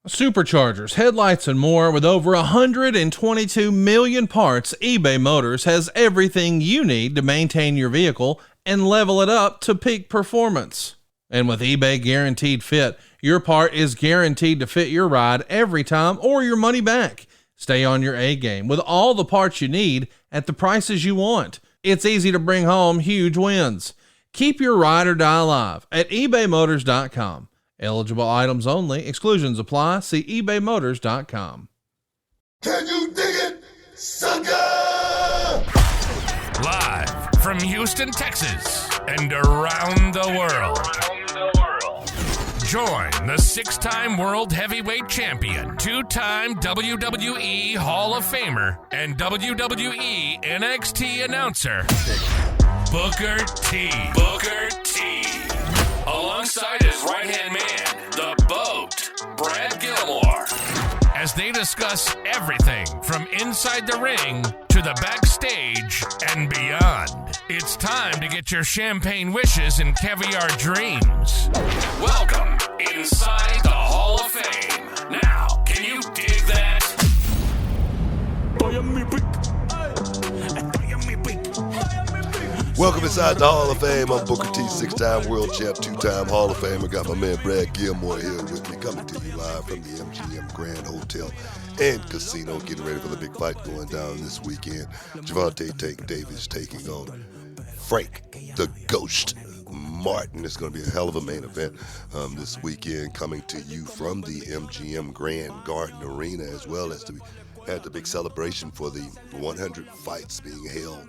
Superchargers, headlights, and more. With over 122 million parts, eBay Motors has everything you need to maintain your vehicle and level it up to peak performance. And with eBay Guaranteed Fit, your part is guaranteed to fit your ride every time or your money back. Stay on your A game with all the parts you need at the prices you want. It's easy to bring home huge wins. Keep your ride or die alive at ebaymotors.com. Eligible items only. Exclusions apply. See ebaymotors.com. Can you dig it, sucker? Live from Houston, Texas, and around the world. Join the 6-time World Heavyweight Champion, 2-time WWE Hall of Famer, and WWE NXT announcer, Booker T. Booker T. Alongside his right-hand man, the BOAT, Brad Gilmore, as they discuss everything from inside the ring to the backstage and beyond. It's time to get your champagne wishes and caviar dreams. Welcome inside the Hall of Fame. Now, can you dig that? Welcome inside the Hall of Fame. I'm Booker T, 6-time world champ, 2-time Hall of Famer. Got my man Brad Gilmore here with me, coming to you live from the MGM Grand Hotel and Casino, getting ready for the big fight going down this weekend. Gervonta Tank Davis taking on Frank the Ghost Martin. It's going to be a hell of a main event this weekend, coming to you from the MGM Grand Garden Arena, as well as had the big celebration for the 100 fights being held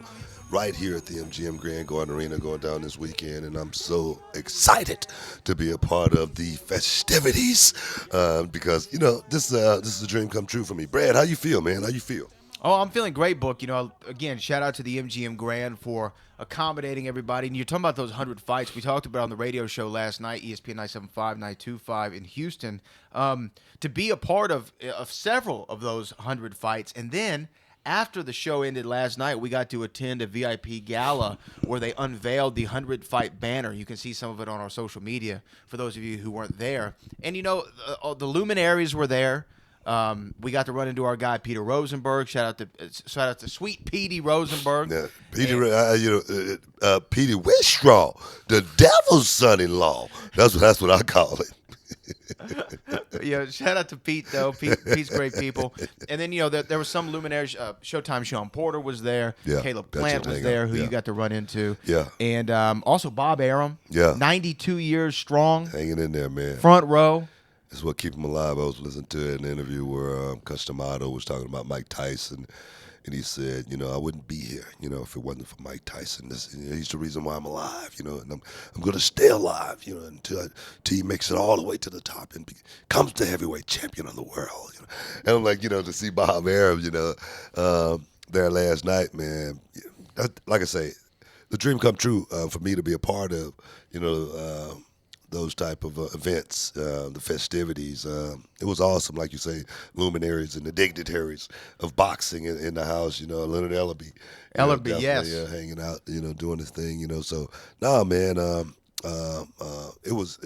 right here at the MGM Grand Garden Arena going down this weekend, and I'm so excited to be a part of the festivities because, you know, this is a dream come true for me. Brad, how you feel, man? How you feel? Oh, I'm feeling great, Book. You know, again, shout out to the MGM Grand for accommodating everybody. And you're talking about those 100 fights. We talked about on the radio show last night, ESPN 975, 925 in Houston, to be a part of several of those 100 fights. And then after the show ended last night, we got to attend a VIP gala where they unveiled the 100-fight banner. You can see some of it on our social media for those of you who weren't there. And, you know, the luminaries were there. We got to run into our guy Peter Rosenberg. Shout out to Sweet Petey Rosenberg. Yeah, Petey, Petey Weststraw, the devil's son-in-law. That's what I call it. Yeah, shout out to Pete though. Pete's great people. And then, you know, there was some luminaries. Showtime Sean Porter was there. Yeah, Caleb Plant was there, who you got to run into. Yeah. And also Bob Arum. Yeah. 92 years strong. Hanging in there, man. Front row. That's what keep him alive. I was listening to an interview where Customato was talking about Mike Tyson, and he said, you know, I wouldn't be here, you know, if it wasn't for Mike Tyson. He's the reason why I'm alive, you know, and I'm going to stay alive, you know, until he makes it all the way to the top and becomes the heavyweight champion of the world. You know? And I'm like, you know, to see Bob Arum, you know, there last night, man, like I say, the dream come true for me to be a part of, you know, those type of events, the festivities. It was awesome, like you say, luminaries and the dignitaries of boxing in the house, you know, Leonard Ellerby. Ellerby, yes. Hanging out, you know, doing his thing, you know. So, nah, man, it was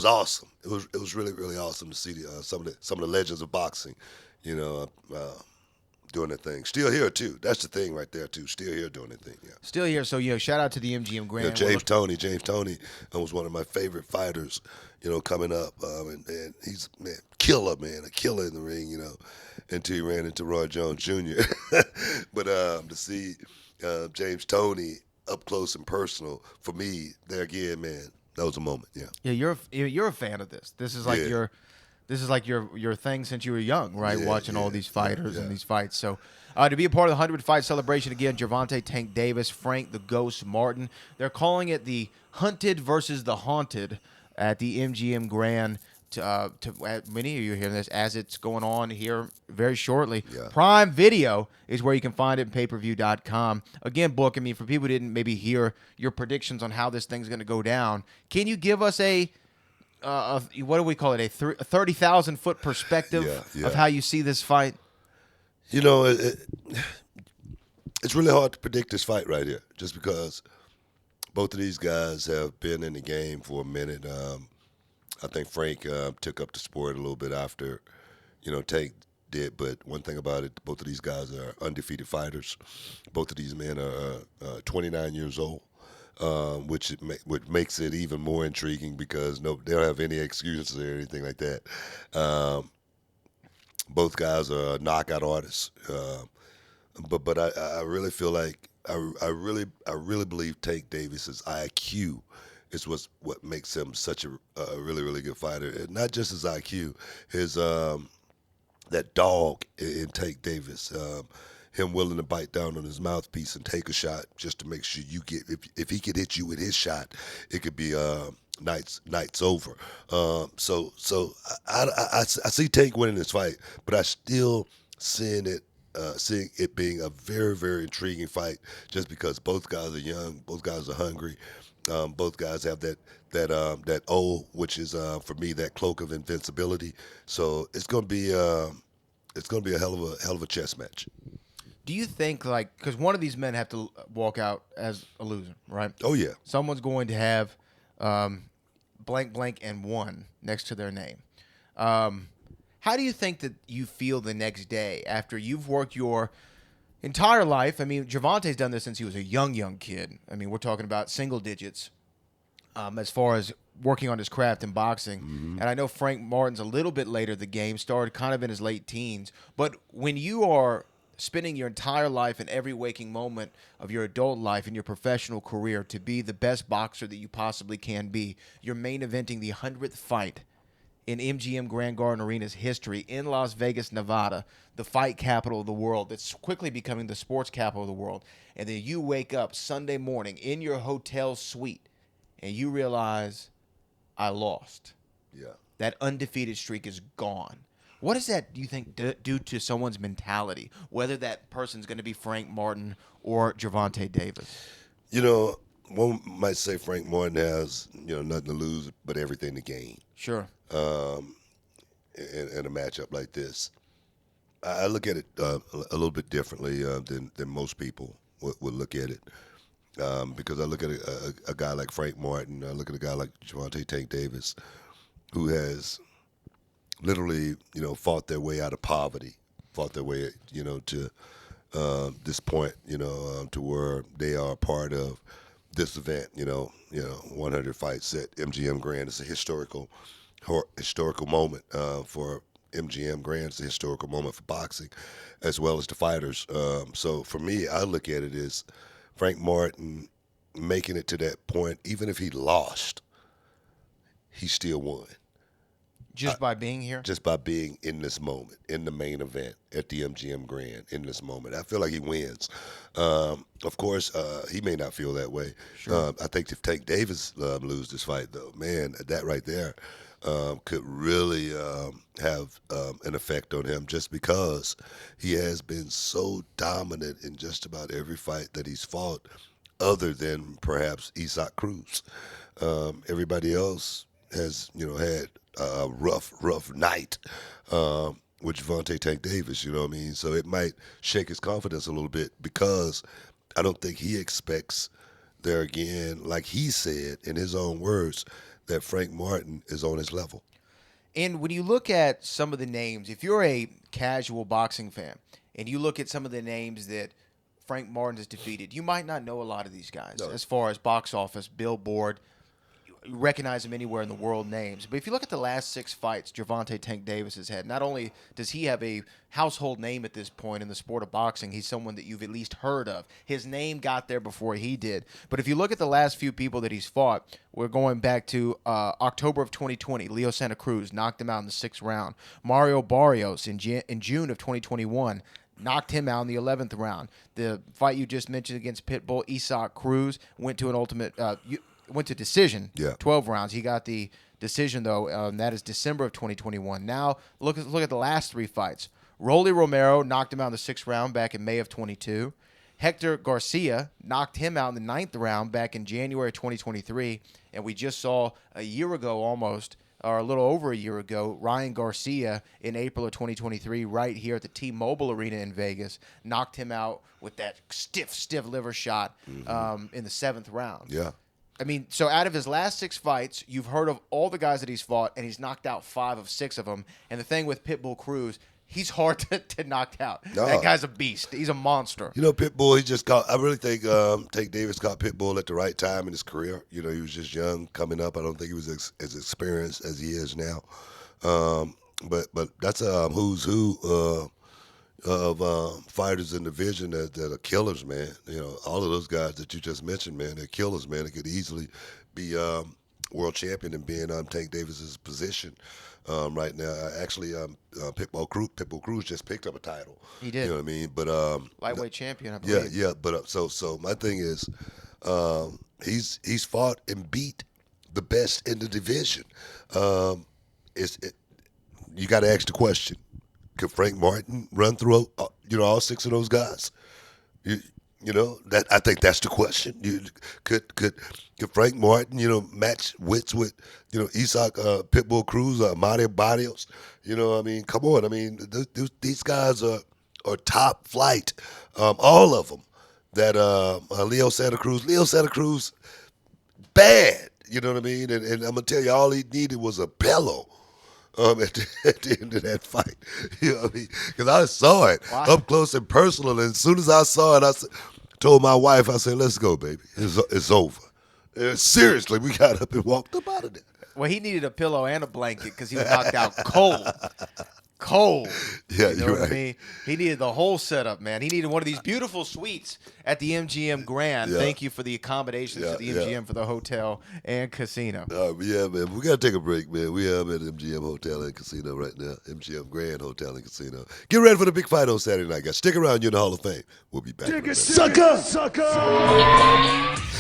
awesome. It was really, really awesome to see some of the legends of boxing, you know, doing their thing. Still here, too. That's the thing right there, too. Still here doing their thing, yeah. Still here. So, you know, shout out to the MGM Grand. Yeah, James Toney was one of my favorite fighters, you know, coming up. And he's, man, a killer in the ring, you know, until he ran into Roy Jones Jr. But to see James Toney up close and personal, for me, there again, man, that was a moment, yeah. Yeah, you're a fan of this. This is like This is like your thing since you were young, right? Watching all these fighters and these fights. So to be a part of the 100-fight celebration again, Gervonta Tank Davis, Frank the Ghost Martin. They're calling it the Hunted versus the Haunted at the MGM Grand. Many of you are hearing this as it's going on here very shortly. Yeah. Prime Video is where you can find it at payperview.com. Again, Book, I mean, for people who didn't maybe hear your predictions on how this thing's going to go down, can you give us what do we call it? A 30,000-foot perspective of how you see this fight? You know, it's really hard to predict this fight right here, just because both of these guys have been in the game for a minute. I think Frank took up the sport a little bit after, Tank did. But one thing about it, both of these guys are undefeated fighters. Both of these men are 29 years old. Which makes it even more intriguing because they don't have any excuses or anything like that. Both guys are knockout artists, but I really feel like I really believe Tank Davis's IQ is what makes him such a really really good fighter. And not just his IQ, his that dog in Tank Davis. Him willing to bite down on his mouthpiece and take a shot just to make sure you get. If he could hit you with his shot, it could be nights over. So I see Tank winning this fight, but I still seeing it being a very very intriguing fight just because both guys are young, both guys are hungry, both guys have that O, which is for me that cloak of invincibility. So it's gonna be a hell of a chess match. Do you think, because one of these men have to walk out as a loser, right? Oh, yeah. Someone's going to have blank, blank, and 1 next to their name. How do you think that you feel the next day after you've worked your entire life? I mean, Gervonta's done this since he was a young kid. I mean, we're talking about single digits as far as working on his craft in boxing. Mm-hmm. And I know Frank Martin's a little bit later the game, started kind of in his late teens. But when you are spending your entire life and every waking moment of your adult life in your professional career to be the best boxer that you possibly can be, you're main eventing the 100th fight in MGM Grand Garden Arena's history in Las Vegas, Nevada, the fight capital of the world that's quickly becoming the sports capital of the world. And then you wake up Sunday morning in your hotel suite and you realize, I lost. Yeah. That undefeated streak is gone. What does that, do you think, do to someone's mentality, whether that person's going to be Frank Martin or Gervonta Davis? One might say Frank Martin has, nothing to lose but everything to gain. Sure. In a matchup like this. I look at it a little bit differently than most people would look at it. Because I look at a guy like Frank Martin, I look at a guy like Gervonta Tank Davis, who has literally, fought their way out of poverty, fought their way, to this point, to where they are part of this event, 100 fights at MGM Grand. It's a historical moment for MGM Grand. It's a historical moment for boxing, as well as the fighters. So for me, I look at it as Frank Martin making it to that point. Even if he lost, he still won. Just by being here? Just by being in this moment, in the main event at the MGM Grand, in this moment. I feel like he wins. Of course, he may not feel that way. Sure. I think if Tank Davis lose this fight, though, man, that right there could really have an effect on him just because he has been so dominant in just about every fight that he's fought other than perhaps Isaac Cruz. Everybody else has, had a rough night with Gervonta Tank Davis, you know what I mean? So it might shake his confidence a little bit because I don't think he expects there again, like he said in his own words, that Frank Martin is on his level. And when you look at some of the names, if you're a casual boxing fan and you look at some of the names that Frank Martin has defeated, you might not know a lot of these guys as far as box office, billboard. You recognize him anywhere in the world names. But if you look at the last 6 fights Gervonta Tank Davis has had, not only does he have a household name at this point in the sport of boxing, he's someone that you've at least heard of. His name got there before he did. But if you look at the last few people that he's fought, we're going back to October of 2020. Leo Santa Cruz knocked him out in the 6th round. Mario Barrios in June of 2021 knocked him out in the 11th round. The fight you just mentioned against Pitbull, Isaac Cruz, went to decision, 12 rounds. He got the decision, though, and that is December of 2021. Now, look at the last 3 fights. Rolly Romero knocked him out in the 6th round back in May of 22. Hector Garcia knocked him out in the 9th round back in January 2023. And we just saw a year ago almost, or a little over a year ago, Ryan Garcia in April of 2023 right here at the T-Mobile Arena in Vegas knocked him out with that stiff liver shot in the 7th round. Yeah. I mean, so out of his last 6 fights, you've heard of all the guys that he's fought, and he's knocked out 5 of 6 of them. And the thing with Pitbull Cruz, he's hard to knock out. No. That guy's a beast. He's a monster. You know, Pitbull, he just caught. I really think Tank Davis caught Pitbull at the right time in his career. You know, he was just young coming up. I don't think he was as experienced as he is now. But that's a who's who of fighters in the division that are killers, man. You know, all of those guys that you just mentioned, man, they're killers, man. They could easily be world champion and be in Tank Davis's position right now. Actually, Pitbull Cruz just picked up a title. He did. You know what I mean? But Lightweight champion, I believe. yeah. But so my thing is, he's fought and beat the best in the division. You got to ask the question: could Frank Martin run through all 6 of those guys? You know that I think that's the question. Could Frank Martin match wits with Isaac Pitbull Cruz, Mario Barrios? You know, I mean, come on. I mean, these guys are top flight. All of them. That Leo Santa Cruz, bad. You know what I mean? And I'm gonna tell you, all he needed was a pillow. At the end of that fight, you know what I mean? Because I saw it up close and personal, and as soon as I saw it, told my wife, I said, "Let's go, baby. It's over." Seriously, we got up and walked up out of there. Well, he needed a pillow and a blanket because he was knocked out cold. Yeah, you know you're what right. I mean? He needed the whole setup, man. He needed one of these beautiful suites at the MGM Grand. Yeah. Thank you for the accommodations to the MGM for the hotel and casino. Yeah, man. We got to take a break, man. We are at MGM Hotel and Casino right now. MGM Grand Hotel and Casino. Get ready for the big fight on Saturday night, guys. Stick around. You're in the Hall of Fame. We'll be back. Sucker!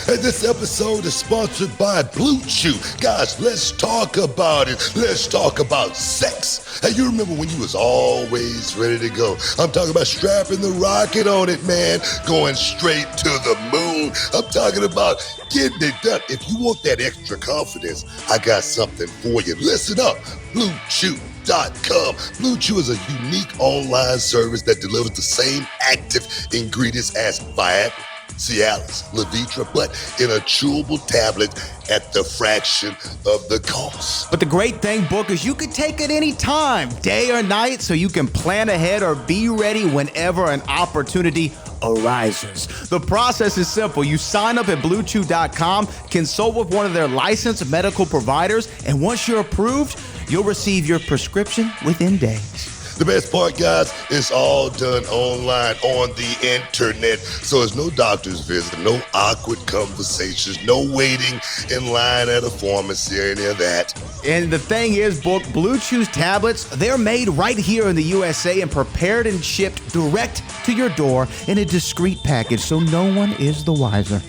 And this episode is sponsored by Blue Chew. Guys, let's talk about it. Let's talk about sex. Hey, you remember when you was always ready to go? I'm talking about strapping the rocket on it, man. Going straight to the moon. I'm talking about getting it done. If you want that extra confidence, I got something for you. Listen up. BlueChew.com. Blue Chew is a unique online service that delivers the same active ingredients as Viagra, Cialis, Levitra, but in a chewable tablet at the fraction of the cost. But the great thing, Book, is you can take it any time, day or night, so you can plan ahead or be ready whenever an opportunity arises. The process is simple. You sign up at BlueChew.com, consult with one of their licensed medical providers, and once you're approved, you'll receive your prescription within days. The best part, guys, it's all done online on the internet. So there's no doctor's visit, no awkward conversations, no waiting in line at a pharmacy or any of that. And the thing is, Book, Blue Chew's tablets, they're made right here in the USA and prepared and shipped direct to your door in a discreet package, so no one is the wiser.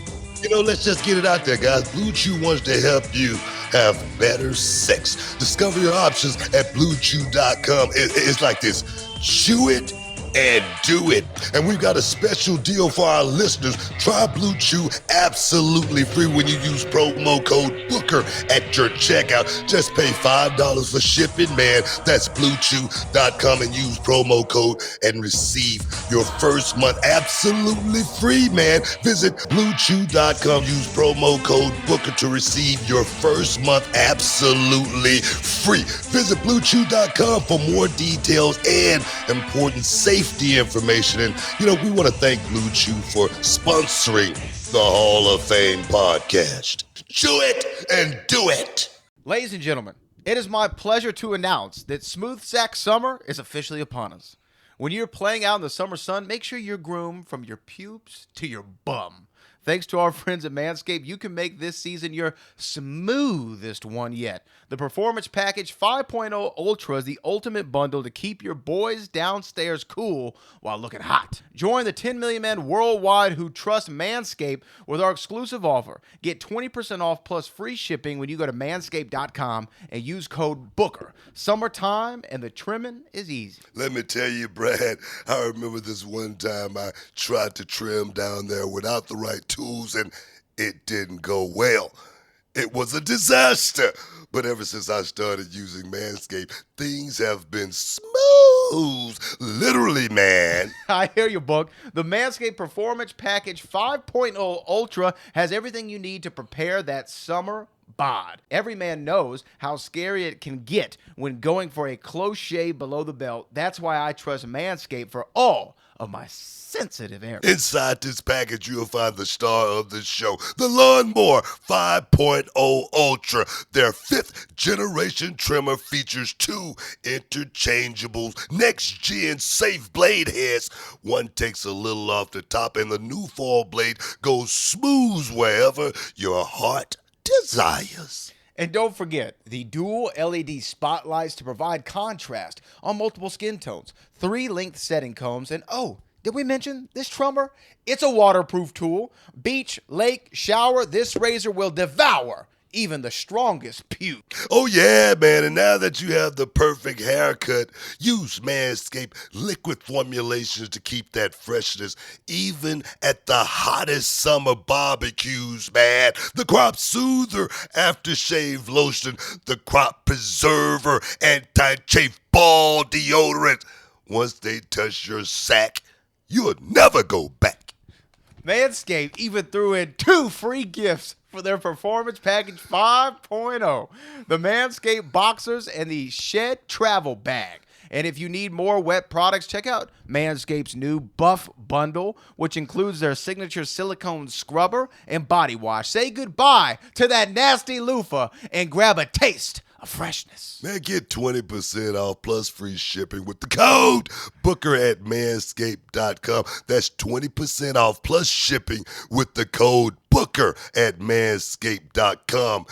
You know, let's just get it out there, guys. Blue Chew wants to help you have better sex. Discover your options at BlueChew.com. It's like this. Chew it and do it. And we've got a special deal for our listeners. Try Blue Chew absolutely free when you use promo code BOOKER at your checkout. Just pay $5 for shipping, man. That's BlueChew.com and use promo code and receive your first month absolutely free, man. Visit BlueChew.com. Use promo code BOOKER to receive your first month absolutely free. Visit BlueChew.com for more details and important safety information. And, we want to thank Blue Chew for sponsoring the Hall of Fame podcast. Chew it and do it. Ladies and gentlemen, it is my pleasure to announce that Smooth Sack Summer is officially upon us. When you're playing out in the summer sun, make sure you're groomed from your pubes to your bum. Thanks to our friends at Manscaped, you can make this season your smoothest one yet. The Performance Package 5.0 Ultra is the ultimate bundle to keep your boys downstairs cool while looking hot. Join the 10 million men worldwide who trust Manscaped with our exclusive offer. Get 20% off plus free shipping when you go to manscaped.com and use code BOOKER. Summertime and the trimming is easy. Let me tell you, Brad, I remember this one time I tried to trim down there without the right tools, and it didn't go well. It was a disaster. But ever since I started using Manscaped, things have been smooth toes. Literally, man. I hear you, Book. The Manscaped Performance Package 5.0 Ultra has everything you need to prepare that summer bod. Every man knows how scary it can get when going for a close shave below the belt. That's why I trust Manscaped for all of my sensitive areas. Inside this package, you'll find the star of the show, the Lawnmower 5.0 Ultra. Their 5th generation trimmer features 2 interchangeable next-gen safe blade heads. One takes a little off the top, and the new fall blade goes smooth wherever your heart desires. And don't forget the dual LED spotlights to provide contrast on multiple skin tones, 3 length setting combs, and did we mention this trimmer? It's a waterproof tool. Beach, lake, shower, this razor will devour even the strongest puke. Oh yeah, man, and now that you have the perfect haircut, use Manscaped liquid formulations to keep that freshness even at the hottest summer barbecues, man. The Crop Soother Aftershave Lotion, the Crop Preserver Anti-Chafe Ball Deodorant. Once they touch your sack, you'll never go back. Manscaped even threw in 2 free gifts for their Performance Package 5.0, the Manscaped Boxers and the Shed Travel Bag. And if you need more wet products, check out Manscaped's new Buff Bundle, which includes their signature silicone scrubber and body wash. Say goodbye to that nasty loofah and grab a taste of freshness. Man, get 20% off plus free shipping with the code Booker at manscaped.com. That's 20% off plus shipping with the code Booker at manscaped.com.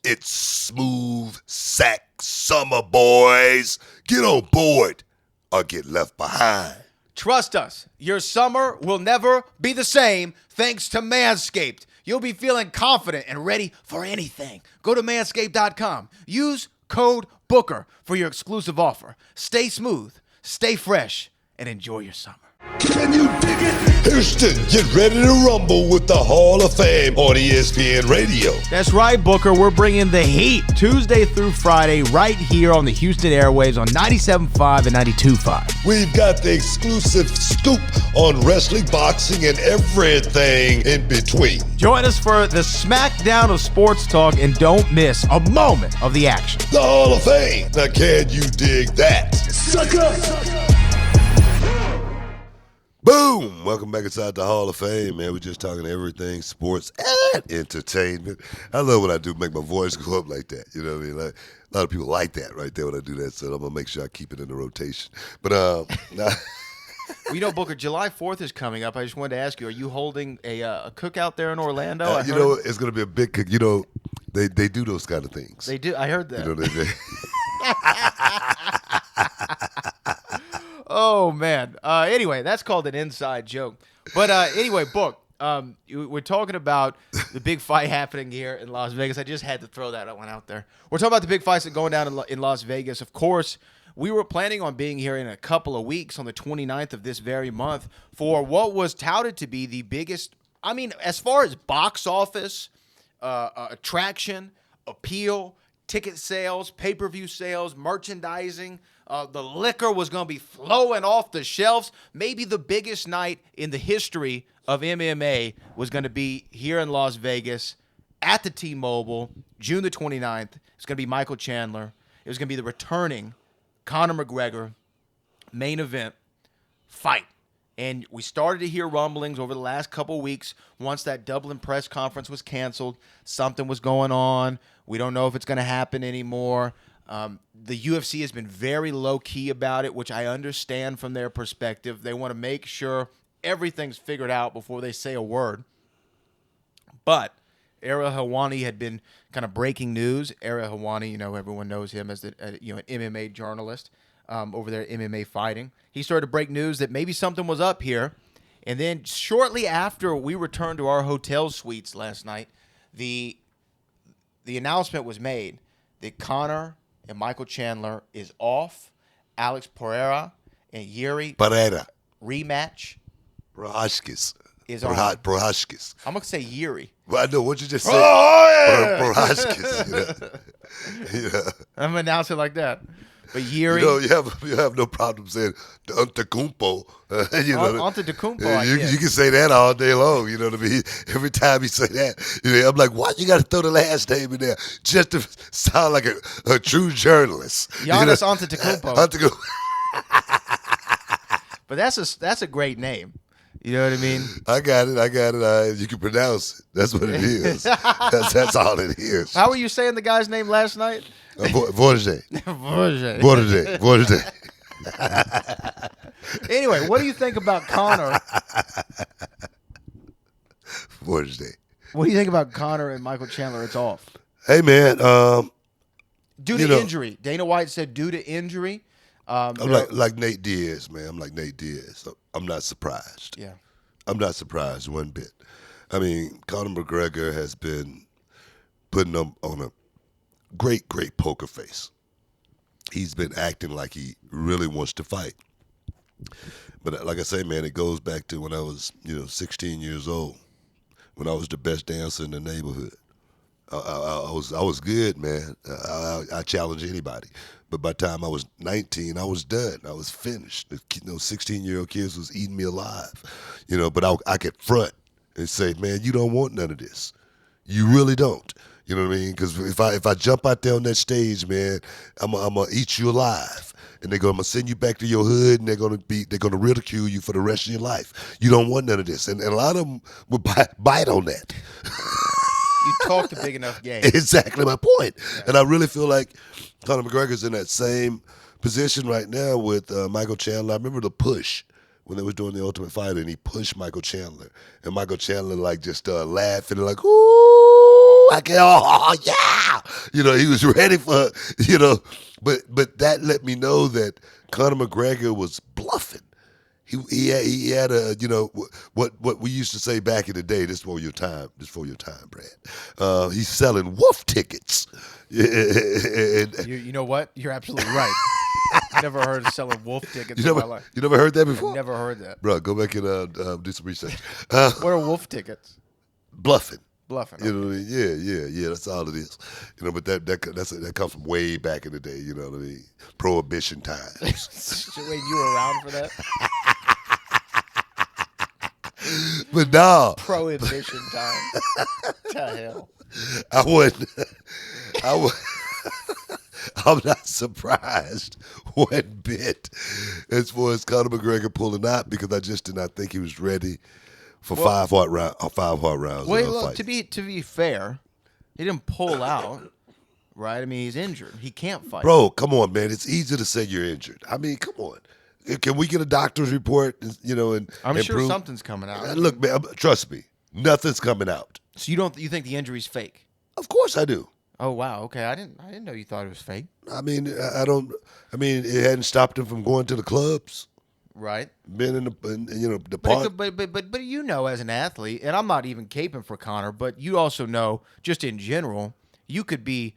It's smooth sack summer, boys. Get on board or get left behind. Trust us, your summer will never be the same thanks to Manscaped. You'll be feeling confident and ready for anything. Go to manscaped.com. Use code Booker for your exclusive offer. Stay smooth, stay fresh, and enjoy your summer. Can you dig it? Houston, get ready to rumble with the Hall of Fame on ESPN Radio. That's right, Booker. We're bringing the heat Tuesday through Friday right here on the Houston airwaves on 97.5 and 92.5. We've got the exclusive scoop on wrestling, boxing, and everything in between. Join us for the smackdown of sports talk and don't miss a moment of the action. The Hall of Fame. Now, can you dig that? Sucker! Boom! Welcome back inside the Hall of Fame, man. We're just talking everything sports and entertainment. I love when I do make my voice go up like that. You know what I mean? Like, a lot of people like that right there when I do that, so I'm going to make sure I keep it in the rotation. But, Well, you know, Booker, July 4th is coming up. I just wanted to ask you, are you holding a cookout there in Orlando? you know, it's going to be a big cook. You know, they do those kind of things. They do. I heard that. You know, they Oh, man. Anyway, that's called an inside joke. But anyway, Book, we're talking about the big fight happening here in Las Vegas. I just had to throw that one out there. We're talking about the big fights that are going down in Las Vegas. Of course, we were planning on being here in a couple of weeks on the 29th of this very month for what was touted to be the biggest, I mean, as far as box office, attraction, appeal, ticket sales, pay-per-view sales, merchandising. The liquor was going to be flowing off the shelves. Maybe the biggest night in the history of MMA was going to be here in Las Vegas at the T-Mobile, June the 29th. It's going to be Michael Chandler. It was going to be the returning Conor McGregor main event fight. And we started to hear rumblings over the last couple of weeks. Once that Dublin press conference was canceled, something was going on. We don't know if it's going to happen anymore. The UFC has been very low-key about it, which I understand from their perspective. They want to make sure everything's figured out before they say a word. But Ariel Helwani had been kind of breaking news. Ariel Helwani, you know, everyone knows him as an MMA journalist over there at MMA Fighting. He started to break news that maybe something was up here. And then shortly after we returned to our hotel suites last night, the announcement was made that Conor and Michael Chandler is off. Alex Pereira and Yuri rematch Prohaskis. Is on. Prohaskis. I'm going to say Yuri. Well, I know. What'd you just say? Oh, yeah. Prohaskis. You know? I'm going to announce it like that. But Yuri, you have no problem saying the Antetokounmpo. Antetokounmpo, you can say that all day long. You know what I mean? Every time you say that, I'm like, why you got to throw the last name in there just to sound like a true journalist? Giannis Antetokounmpo. Antetokounmpo. But that's a great name. You know what I mean? I got it. You can pronounce it. That's what it is. That's all it is. How were you saying the guy's name last night? Vorje. Anyway, what do you think about Conor? Vorje. What do you think about Conor and Michael Chandler? It's off. Hey, man. Due to injury. Dana White said due to injury. I'm like Nate Diaz, man. I'm like Nate Diaz. I'm not surprised. Yeah. I'm not surprised one bit. I mean, Conor McGregor has been putting him on a great poker face. He's been acting like he really wants to fight. But like I say, man, it goes back to when I was, 16 years old, when I was the best dancer in the neighborhood. I was good, man. I challenged anybody. But by the time I was 19, I was done. I was finished. 16-year-old kids was eating me alive. But I could front and say, man, you don't want none of this. You really don't. You know what I mean? Because if I jump out there on that stage, man, I'm gonna eat you alive, and I'm gonna send you back to your hood, and they're gonna ridicule you for the rest of your life. You don't want none of this, and a lot of them will bite on that. You talked a big enough game. Exactly my point. Yeah. And I really feel like Conor McGregor's in that same position right now with Michael Chandler. I remember the push when they was doing the Ultimate Fighter, and he pushed Michael Chandler, and Michael Chandler just started laughing and like, ooh, yeah, he was ready for, but that let me know that Conor McGregor was bluffing. He had a what we used to say back in the day. This for your time, Brad. He's selling wolf tickets. You know what? You're absolutely right. I never heard of selling wolf tickets in my life. You never heard that before? Never heard that. Bro, go back and do some research. What are wolf tickets? Bluffing. Bluffing. You know what I mean? Yeah. That's all it is. But that comes from way back in the day. You know what I mean? Prohibition times. Wait, you were around for that? But no. Prohibition time. To hell. I wouldn't. I'm not surprised one bit as far as Conor McGregor pulling out, because I just did not think he was ready for five hard rounds. Wait, look, to be fair, he didn't pull out, right? I mean, he's injured. He can't fight. Bro, come on, man. It's easy to say you're injured. I mean, come on. Can we get a doctor's report? And I'm sure prove? Something's coming out. Look, man, trust me, nothing's coming out. So you think the injury's fake? Of course I do. Oh wow, okay. I didn't know you thought it was fake. I mean, I don't. I mean, it hadn't stopped him from going to the clubs. Right. Been in the park. But as an athlete, and I'm not even caping for Conor, but you also know, just in general, you could be,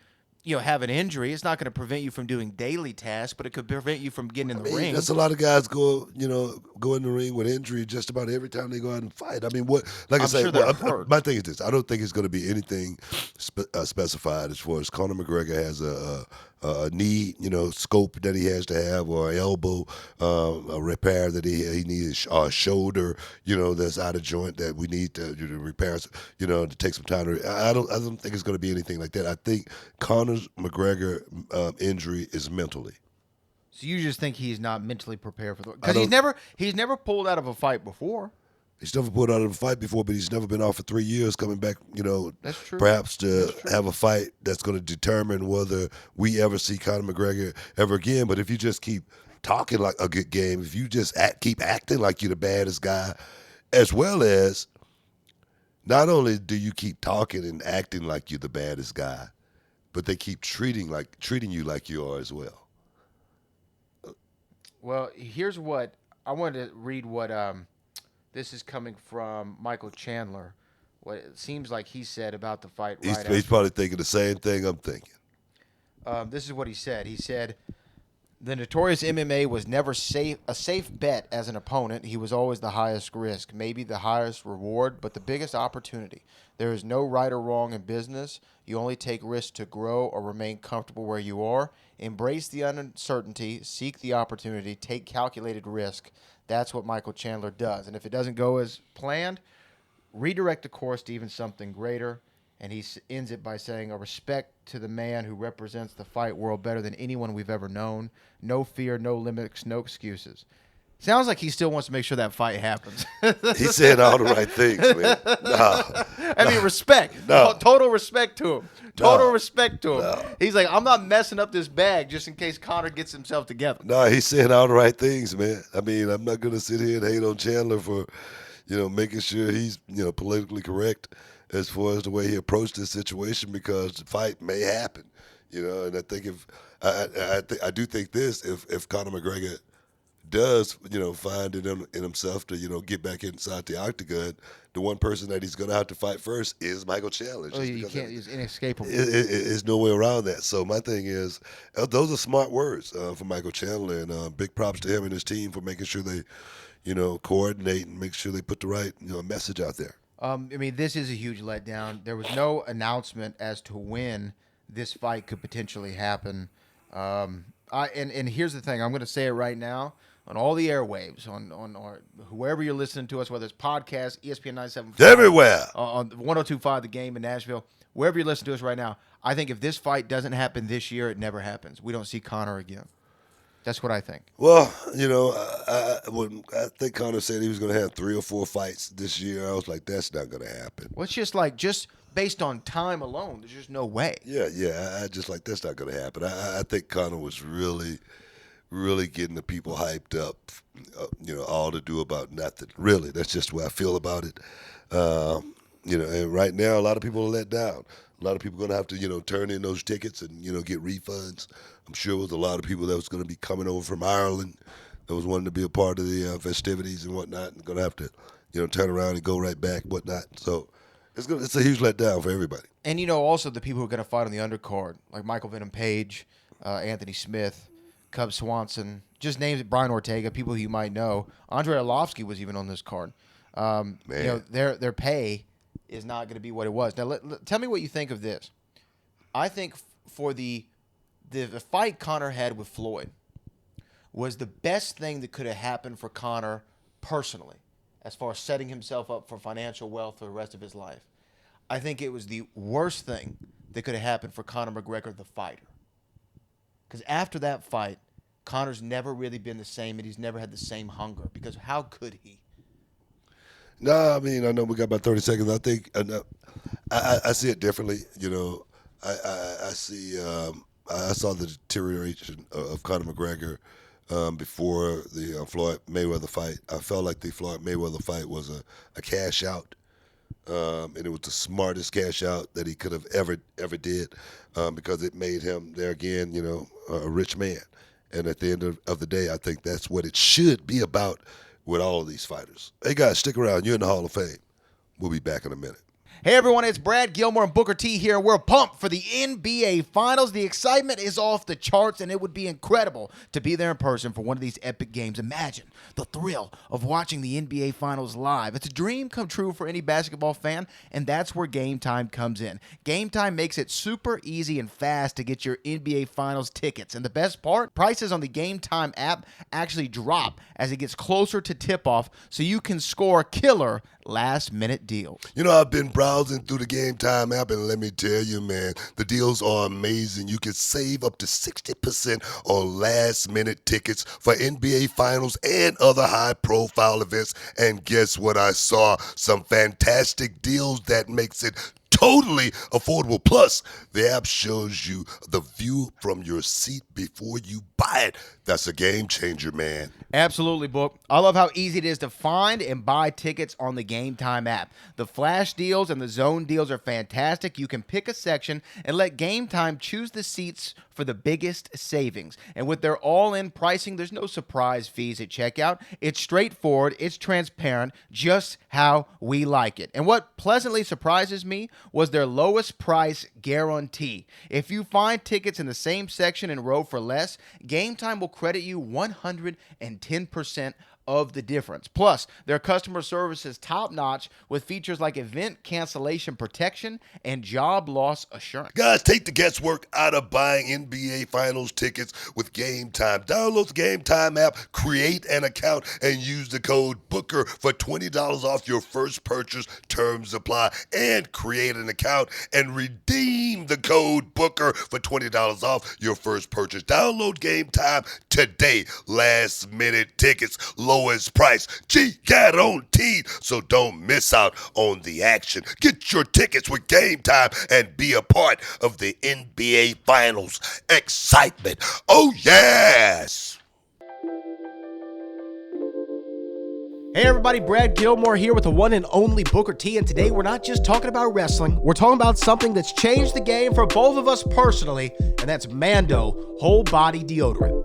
have an injury. It's not going to prevent you from doing daily tasks, but it could prevent you from getting in the ring. That's a lot of guys go in the ring with injury just about every time they go out and fight. I mean, what? Like I say, my thing is this: I don't think it's going to be anything specified as far as Conor McGregor has a knee, scope that he has to have, or an elbow, a repair that he needs, or a shoulder, that's out of joint that we need to repair, to take some time to. I don't think it's going to be anything like that. I think Conor McGregor injury is mentally. So you just think he's not mentally prepared for the, because he's never pulled out of a fight before. He's never pulled out of a fight before, but he's never been out for 3 years, coming back, That's true. Perhaps to have a fight that's going to determine whether we ever see Conor McGregor ever again. But if you just keep talking like a good game, if you just keep acting like you're the baddest guy, as well as not only do you keep talking and acting like you're the baddest guy, but they keep treating you like you are as well. Well, here's what I wanted to read. What this is coming from Michael Chandler. What it seems like he said about the fight. He's probably thinking the same thing I'm thinking. This is what he said. He said, The notorious MMA was never a safe bet as an opponent. He was always the highest risk, maybe the highest reward, but the biggest opportunity. There is no right or wrong in business. You only take risks to grow or remain comfortable where you are. Embrace the uncertainty, seek the opportunity, take calculated risk. That's what Michael Chandler does. And if it doesn't go as planned, redirect the course to even something greater. And he ends it by saying, a respect to the man who represents the fight world better than anyone we've ever known. No fear, no limits, no excuses. Sounds like he still wants to make sure that fight happens. He's saying all the right things, man. I mean, respect. No. Total respect to him. Total No. respect to him. No. He's like, I'm not messing up this bag just in case Conor gets himself together. No, he's saying all the right things, man. I mean, I'm not going to sit here and hate on Chandler for, making sure he's, politically correct as far as the way he approached this situation, because the fight may happen, and I think I do think this, if Conor McGregor does, find it in himself to, get back inside the octagon, the one person that he's going to have to fight first is Michael Chandler. Oh, you can't. It's inescapable. There's no way around that. So my thing is, those are smart words for Michael Chandler, and big props to him and his team for making sure they, coordinate and make sure they put the right, message out there. I mean, this is a huge letdown. There was no announcement as to when this fight could potentially happen. And here's the thing. I'm going to say it right now on all the airwaves, on whoever you're listening to us, whether it's podcast, ESPN 975. Everywhere. On 102.5 The Game in Nashville, wherever you're listening to us right now, I think if this fight doesn't happen this year, it never happens. We don't see Conor again. That's what I think. Well, when I think Conor said he was going to have 3 or 4 fights this year, I was like, that's not going to happen. Well, it's just based on time alone, there's just no way. Yeah. I just like, that's not going to happen. I think Conor was really, really getting the people hyped up, all to do about nothing. Really, that's just the way I feel about it. And right now, a lot of people are let down. A lot of people are going to have to, turn in those tickets and, get refunds. I'm sure there was a lot of people that was going to be coming over from Ireland that was wanting to be a part of the festivities and whatnot, and going to have to, turn around and go right back, whatnot. So it's a huge letdown for everybody. And, also the people who are going to fight on the undercard, like Michael Venom Page, Anthony Smith, Cub Swanson, just names, Brian Ortega, people who you might know. Andrei Arlovsky was even on this card. Their pay is not going to be what it was. Now, tell me what you think of this. I think for the fight Conor had with Floyd was the best thing that could have happened for Conor personally, as far as setting himself up for financial wealth for the rest of his life. I think it was the worst thing that could have happened for Conor McGregor, the fighter. Because after that fight, Conor's never really been the same, and he's never had the same hunger. Because how could he? No, I mean, I know we got about 30 seconds. I think I see it differently. I see. I saw the deterioration of Conor McGregor before the Floyd Mayweather fight. I felt like the Floyd Mayweather fight was a cash out, and it was the smartest cash out that he could have ever did, because it made him there again, a rich man. And at the end of the day, I think that's what it should be about with all of these fighters. Hey guys, stick around. You're in the Hall of Fame. We'll be back in a minute. Hey everyone, it's Brad Gilmore and Booker T here. We're pumped for the NBA Finals. The excitement is off the charts, and it would be incredible to be there in person for one of these epic games. Imagine the thrill of watching the NBA Finals live. It's a dream come true for any basketball fan, and that's where Game Time comes in. Game Time makes it super easy and fast to get your NBA Finals tickets. And the best part, prices on the Game Time app actually drop as it gets closer to tip-off, so you can score killer last-minute deals. I've been browsing through the Game Time app, and let me tell you, man, the deals are amazing. You can save up to 60% on last-minute tickets for NBA Finals and other high-profile events. And guess what I saw? Some fantastic deals that makes it totally affordable. Plus, the app shows you the view from your seat before you buy it. That's a game changer, man. Absolutely, Book. I love how easy it is to find and buy tickets on the Game Time app. The flash deals and the zone deals are fantastic. You can pick a section and let Game Time choose the seats for the biggest savings. And with their all-in pricing, there's no surprise fees at checkout. It's straightforward. It's transparent, just how we like it. And what pleasantly surprises me, was their lowest price guarantee. If you find tickets in the same section and row for less, Game Time will credit you 110% of the difference. Plus, their customer service is top-notch with features like event cancellation protection and job loss assurance. Guys, take the guesswork out of buying NBA Finals tickets with Game Time. Download the Game Time app, create an account, and use the code BOOKER for $20 off your first purchase. Terms apply. And create an account and redeem the code BOOKER for $20 off your first purchase. Download Game Time today. Last minute tickets, lowest price, guaranteed. So don't miss out on the action. Get your tickets with Game Time and be a part of the NBA Finals excitement. Oh, yes! Hey everybody, Brad Gilmore here with the one and only Booker T, and today we're not just talking about wrestling, we're talking about something that's changed the game for both of us personally, and that's Mando Whole Body Deodorant.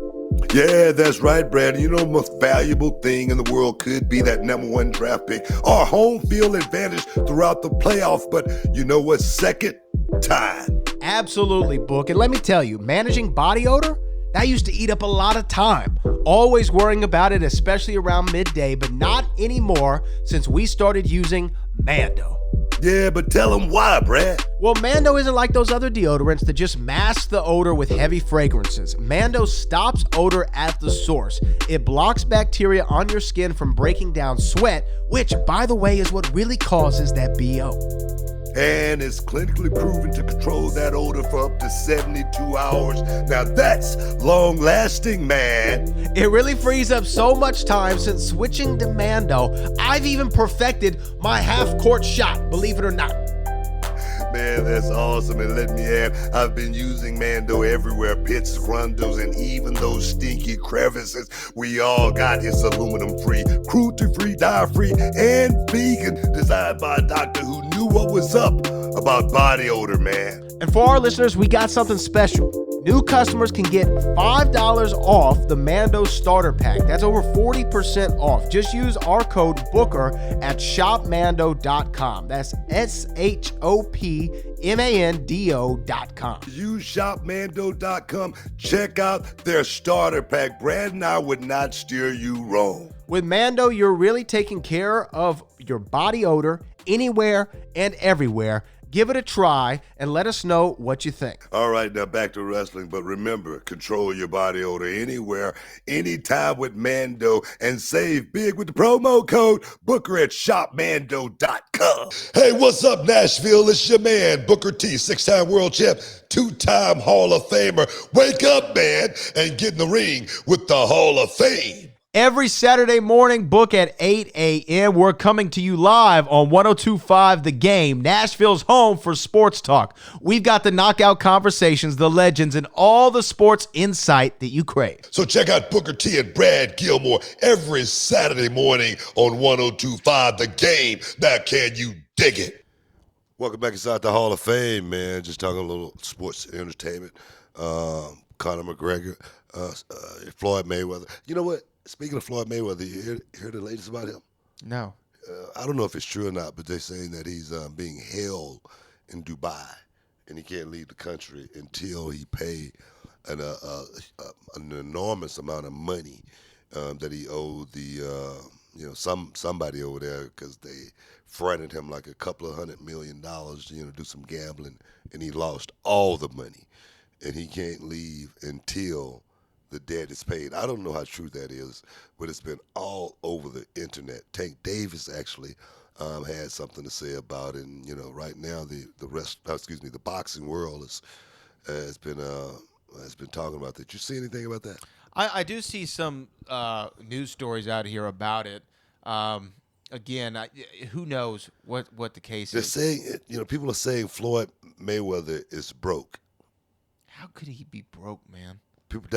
Yeah, that's right, Brad. You know, the most valuable thing in the world could be that #1 draft pick or home field advantage throughout the playoffs. But you know what's second? Time. Absolutely, Book. And let me tell you, managing body odor, that used to eat up a lot of time. Always worrying about it, especially around midday, but not anymore since we started using Mando. Yeah, but tell them why, Brad. Well, Mando isn't like those other deodorants that just mask the odor with heavy fragrances. Mando stops odor at the source. It blocks bacteria on your skin from breaking down sweat, which, by the way, is what really causes that BO. And it's clinically proven to control that odor for up to 72 hours. Now that's long-lasting, man. It really frees up so much time since switching to Mando. I've even perfected my half-court shot, believe it or not. Man, that's awesome. And let me add, I've been using Mando everywhere. Pits, grundles, and even those stinky crevices. We all got it's aluminum-free, cruelty-free, dye-free, and vegan. Designed by a doctor who knew what was up about body odor, man. And for our listeners, we got something special. New customers can get $5 off the Mando starter pack. That's over 40% off. Just use our code BOOKER at shopmando.com. That's shopmando.com. Use shopmando.com. Check out their starter pack. Brad and I would not steer you wrong. With Mando, you're really taking care of your body odor anywhere and everywhere. Give it a try and let us know what you think. All right, now back to wrestling, but remember, control your body odor anywhere, anytime with Mando, and save big with the promo code Booker at shopmando.com. Hey, what's up, Nashville? It's your man, Booker T, 6-time world champ, 2-time Hall of Famer. Wake up, man, and get in the ring with the Hall of Fame. Every Saturday morning, Book at 8 a.m. We're coming to you live on 102.5 The Game, Nashville's home for sports talk. We've got the knockout conversations, the legends, and all the sports insight that you crave. So check out Booker T and Brad Gilmore every Saturday morning on 102.5 The Game. Now, can you dig it? Welcome back inside the Hall of Fame, man. Just talking a little sports entertainment. Conor McGregor, Floyd Mayweather. You know what? Speaking of Floyd Mayweather, you hear the latest about him? No. I don't know if it's true or not, but they're saying that he's being held in Dubai, and he can't leave the country until he pay an enormous amount of money that he owed somebody over there because they fronted him like a couple of $100 million, do some gambling, and he lost all the money, and he can't leave until the debt is paid. I don't know how true that is, but it's been all over the internet. Tank Davis actually had something to say about it. And right now the boxing world has been talking about that. You see anything about that? I do see some news stories out here about it. Again, who knows what the case They're is. saying, people are saying Floyd Mayweather is broke. How could he be broke, man? People,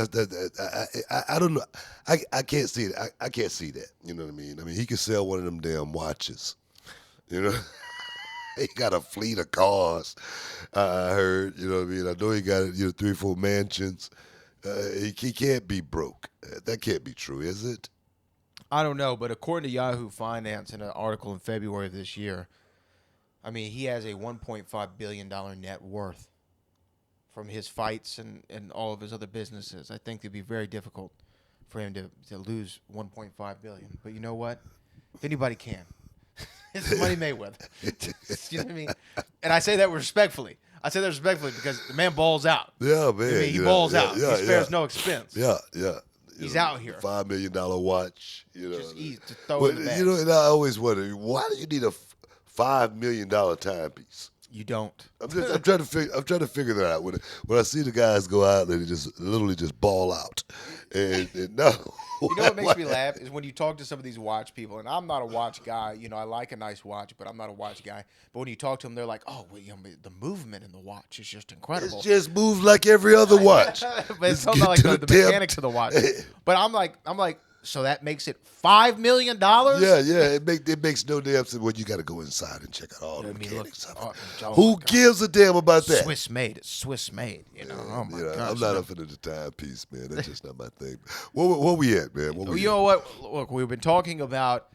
I don't know. I can't see it. I can't see that. You know what I mean? I mean, he could sell one of them damn watches. He got a fleet of cars. I heard. You know what I mean? I know he got 3 or 4 mansions. He can't be broke. That can't be true, is it? I don't know, but according to Yahoo Finance in an article in February of this year, I mean, he has a $1.5 billion net worth from his fights and all of his other businesses. I think it'd be very difficult for him to lose $1.5 billion. But you know what? If anybody can, it's Money Mayweather. You know what I mean? And I say that respectfully. I say that respectfully because the man balls out. Yeah, man. I mean, he balls out. Yeah, he spares no expense. Yeah, yeah. He's out here. $5 million watch. Just easy to throw in the bag. And I always wonder, why do you need a $5 million timepiece? You don't. I'm trying to figure that out. When I see the guys go out and they just literally just ball out, and no. You know what makes me laugh is when you talk to some of these watch people, and I'm not a watch guy. You know, I like a nice watch, but I'm not a watch guy. But when you talk to them, they're like, "Oh, well, you know, the movement in the watch is just incredible." It just moves like every other watch. But it's something like the mechanics of the watch. But I'm like, so that makes it $5 million? Yeah. It makes no damn sense. Well, you got to go inside and check out all the mechanics of it. Who gives a damn about that? Swiss made. It's Swiss made. You know. Oh my gosh. I'm not up into the timepiece, man. That's just not my thing. Where we at, man? You know what? Look, we've been talking about,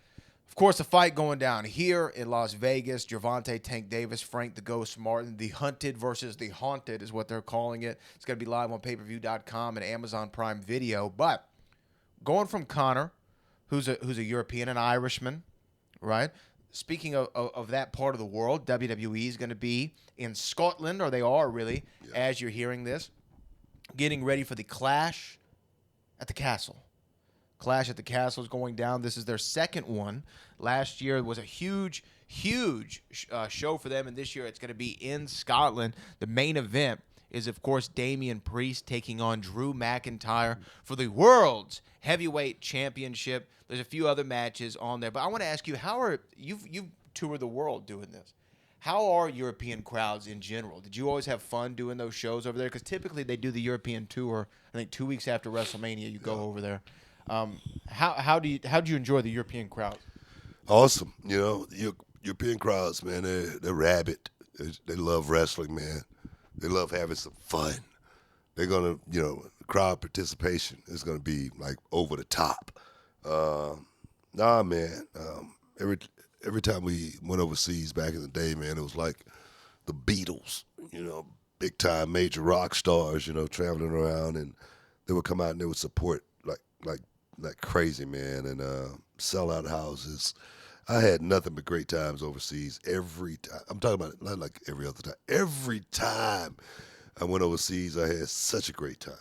of course, the fight going down here in Las Vegas. Gervonta Tank Davis, Frank the Ghost Martin. The Hunted versus the Haunted is what they're calling it. It's going to be live on pay-per-view.com and Amazon Prime Video. But going from Conor, who's a European, an Irishman, right? Speaking of that part of the world, WWE is going to be in Scotland, or they are really, as you're hearing this, getting ready for the Clash at the Castle. Clash at the Castle is going down. This is their second one. Last year was a huge show for them, and this year it's going to be in Scotland. The main event is, of course, Damian Priest taking on Drew McIntyre for the World's Heavyweight Championship. There's a few other matches on there, but I want to ask you, you've toured the world doing this. How are European crowds in general? Did you always have fun doing those shows over there? Because typically they do the European tour. I think 2 weeks after WrestleMania, you go over there. How do you enjoy the European crowd? Awesome. You know, European crowds, man, they're rabid. They love wrestling, man. They love having some fun. They're gonna, crowd participation is gonna be like over the top. Man. Every time we went overseas back in the day, man, it was like the Beatles, big time major rock stars, traveling around, and they would come out and they would support like crazy, man, and sell out houses. I had nothing but great times overseas every time. I'm talking about not like every other time. Every time I went overseas, I had such a great time.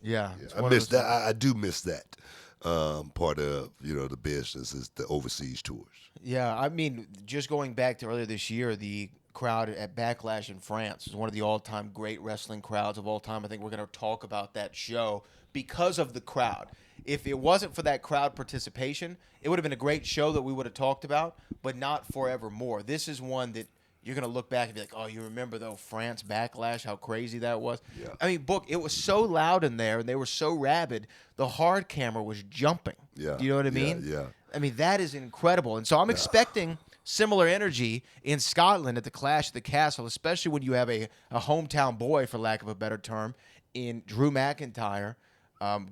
Yeah. I miss that. I do miss that part of, the business is the overseas tours. Yeah, I mean, just going back to earlier this year, the crowd at Backlash in France is one of the all-time great wrestling crowds of all time. I think we're going to talk about that show because of the crowd. If it wasn't for that crowd participation, it would have been a great show that we would have talked about, but not forevermore. This is one that you're going to look back and be like, oh, you remember, though, France Backlash, how crazy that was? Yeah. I mean, it was so loud in there, and they were so rabid, the hard camera was jumping. Yeah. Do you know what I mean? Yeah. I mean, that is incredible. And so I'm expecting similar energy in Scotland at the Clash at the Castle, especially when you have a hometown boy, for lack of a better term, in Drew McIntyre,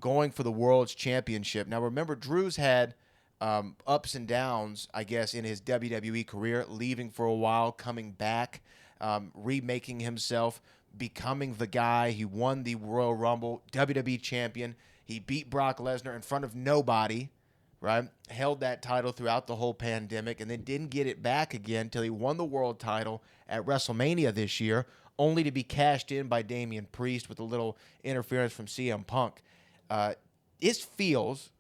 going for the World's Championship. Now, remember, Drew's had ups and downs, I guess, in his WWE career, leaving for a while, coming back, remaking himself, becoming the guy. He won the Royal Rumble, WWE champion. He beat Brock Lesnar in front of nobody, right? Held that title throughout the whole pandemic and then didn't get it back again until he won the world title at WrestleMania this year, only to be cashed in by Damian Priest with a little interference from CM Punk. It feels,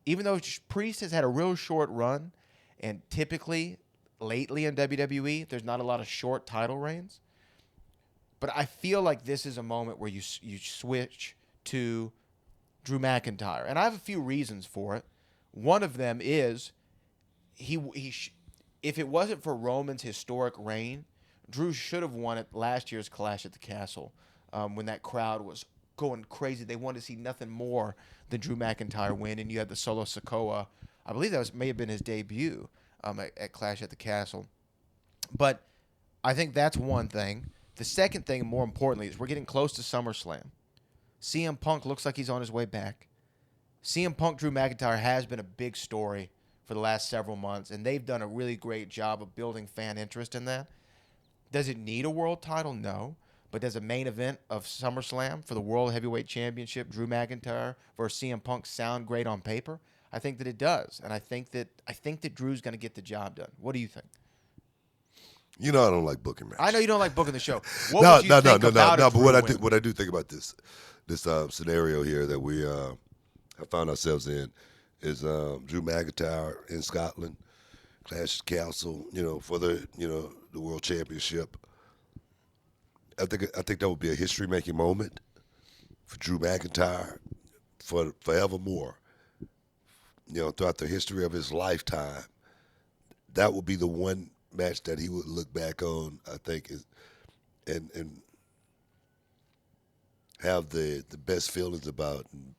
even though Priest has had a real short run, and typically, lately in WWE, there's not a lot of short title reigns, but I feel like this is a moment where you switch to Drew McIntyre. And I have a few reasons for it. One of them is, if it wasn't for Roman's historic reign, Drew should have won at last year's Clash at the Castle when that crowd was going crazy. They wanted to see nothing more than Drew McIntyre win, and you had the Solo Sikoa. I believe that may have been his debut at Clash at the Castle. But I think that's one thing. The second thing, more importantly, is we're getting close to SummerSlam. CM Punk looks like he's on his way back. CM Punk, Drew McIntyre has been a big story for the last several months, and they've done a really great job of building fan interest in that. Does it need a world title? No. But does a main event of SummerSlam for the World Heavyweight Championship, Drew McIntyre versus CM Punk, sound great on paper? I think that it does, and I think that Drew's going to get the job done. What do you think? You know I don't like booking matches. I know you don't like booking the show. No. But what I do think about this scenario here that we have found ourselves in is Drew McIntyre in Scotland, Clash of Castle, for the the World Championship. I think that would be a history-making moment for Drew McIntyre for forevermore. Throughout the history of his lifetime, that would be the one match that he would look back on, I think, and have the best feelings about, and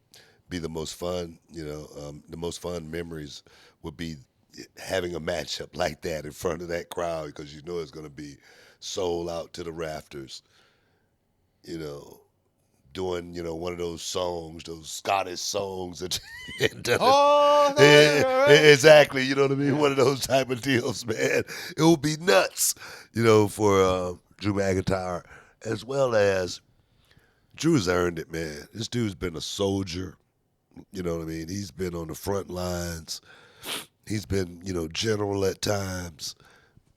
be the most fun. The most fun memories would be having a matchup like that in front of that crowd, because it's going to be sold out to the rafters. Doing one of those songs, those Scottish songs that exactly, you know what I mean? One of those type of deals, man. It would be nuts, for Drew McIntyre, as well as Drew's earned it, man. This dude's been a soldier, you know what I mean? He's been on the front lines. He's been, general at times,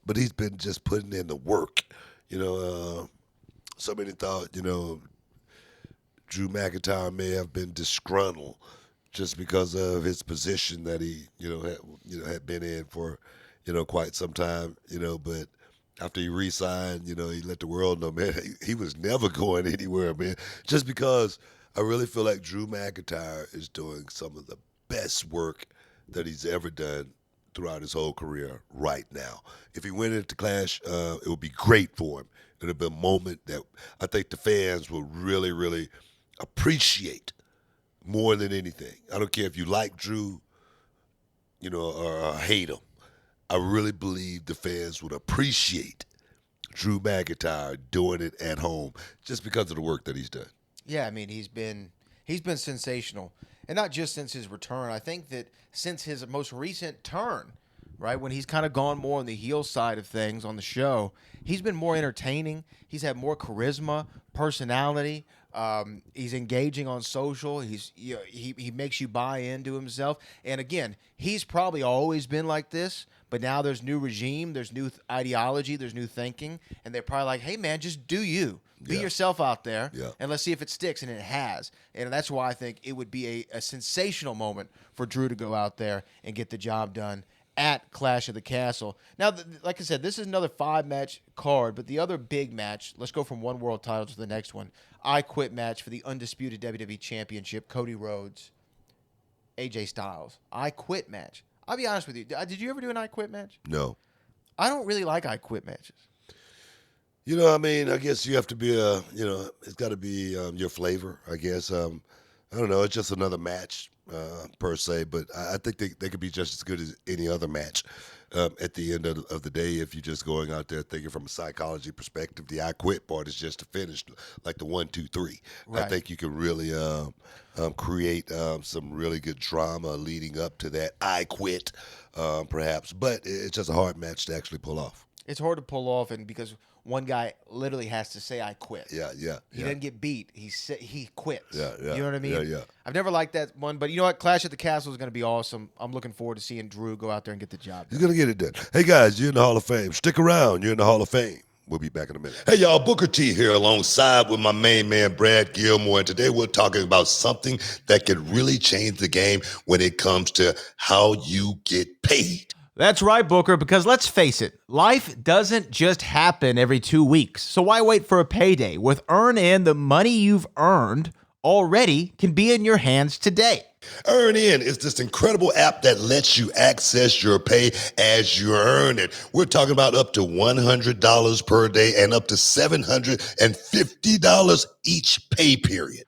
but he's been just putting in the work, So many thought, Drew McIntyre may have been disgruntled just because of his position that he, had been in for, quite some time, but after he re-signed, he let the world know, man, he was never going anywhere, man. Just because I really feel like Drew McIntyre is doing some of the best work that he's ever done throughout his whole career right now. If he went into Clash, it would be great for him. It would be a moment that I think the fans will really, really appreciate more than anything. I don't care if you like Drew, or hate him. I really believe the fans would appreciate Drew McIntyre doing it at home just because of the work that he's done. Yeah, I mean, he's been sensational. And not just since his return. I think that since his most recent turn, right, when he's kind of gone more on the heel side of things on the show, he's been more entertaining. He's had more charisma, personality. He's engaging on social. He makes you buy into himself. And again, he's probably always been like this, but now there's new regime, there's new ideology, there's new thinking, and they're probably like, hey, man, just do you. Be yourself out there, and let's see if it sticks, and it has. And that's why I think it would be a sensational moment for Drew to go out there and get the job done at Clash of the Castle. Now, like I said, this is another 5-match card, but the other big match, let's go from one world title to the next one. I Quit match for the undisputed WWE Championship, Cody Rhodes, AJ Styles. I Quit match. I'll be honest with you. Did you ever do an I Quit match? No. I don't really like I Quit matches. I guess you have to be it's got to be your flavor, I guess. I don't know. It's just another match per se, but I think they could be just as good as any other match at the end of the day if you're just going out there thinking from a psychology perspective. The I Quit part is just to finish, like the 1, 2, 3. Right. I think you can really create some really good drama leading up to that I Quit, perhaps. But it's just a hard match to actually pull off. It's hard to pull off, and because one guy literally has to say, I quit. Yeah. He doesn't get beat. He quits. Yeah. You know what I mean? Yeah. I've never liked that one, but you know what? Clash at the Castle is going to be awesome. I'm looking forward to seeing Drew go out there and get the job done. He's going to get it done. Hey, guys, you're in the Hall of Fame. Stick around. You're in the Hall of Fame. We'll be back in a minute. Hey, y'all, Booker T here alongside with my main man, Brad Gilmore. And today we're talking about something that could really change the game when it comes to how you get paid. That's right, Booker, because let's face it, life doesn't just happen every 2 weeks. So why wait for a payday? With EarnIn, the money you've earned already can be in your hands today. EarnIn is this incredible app that lets you access your pay as you earn it. We're talking about up to $100 per day and up to $750 each pay period.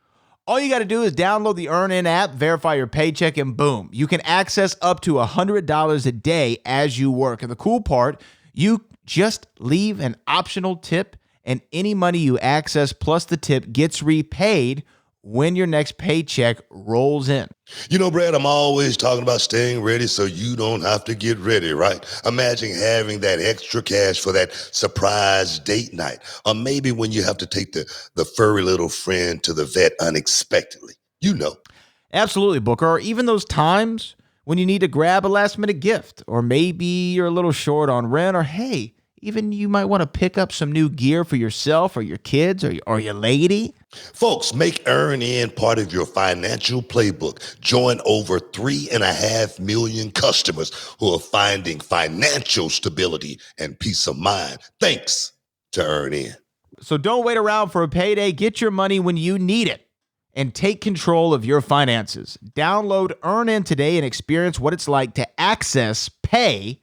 All you got to do is download the EarnIn app, verify your paycheck, and boom, you can access up to $100 a day as you work. And the cool part, you just leave an optional tip, and any money you access plus the tip gets repaid when your next paycheck rolls in. You know, Brad, I'm always talking about staying ready so you don't have to get ready, right? Imagine having that extra cash for that surprise date night, or maybe when you have to take the furry little friend to the vet unexpectedly. You know. Absolutely, Booker. Or even those times when you need to grab a last-minute gift, or maybe you're a little short on rent, or hey, even you might want to pick up some new gear for yourself or your kids or your lady. Folks, make Earn In part of your financial playbook. Join over 3.5 million customers who are finding financial stability and peace of mind thanks to Earn In. So don't wait around for a payday. Get your money when you need it and take control of your finances. Download Earn In today and experience what it's like to access pay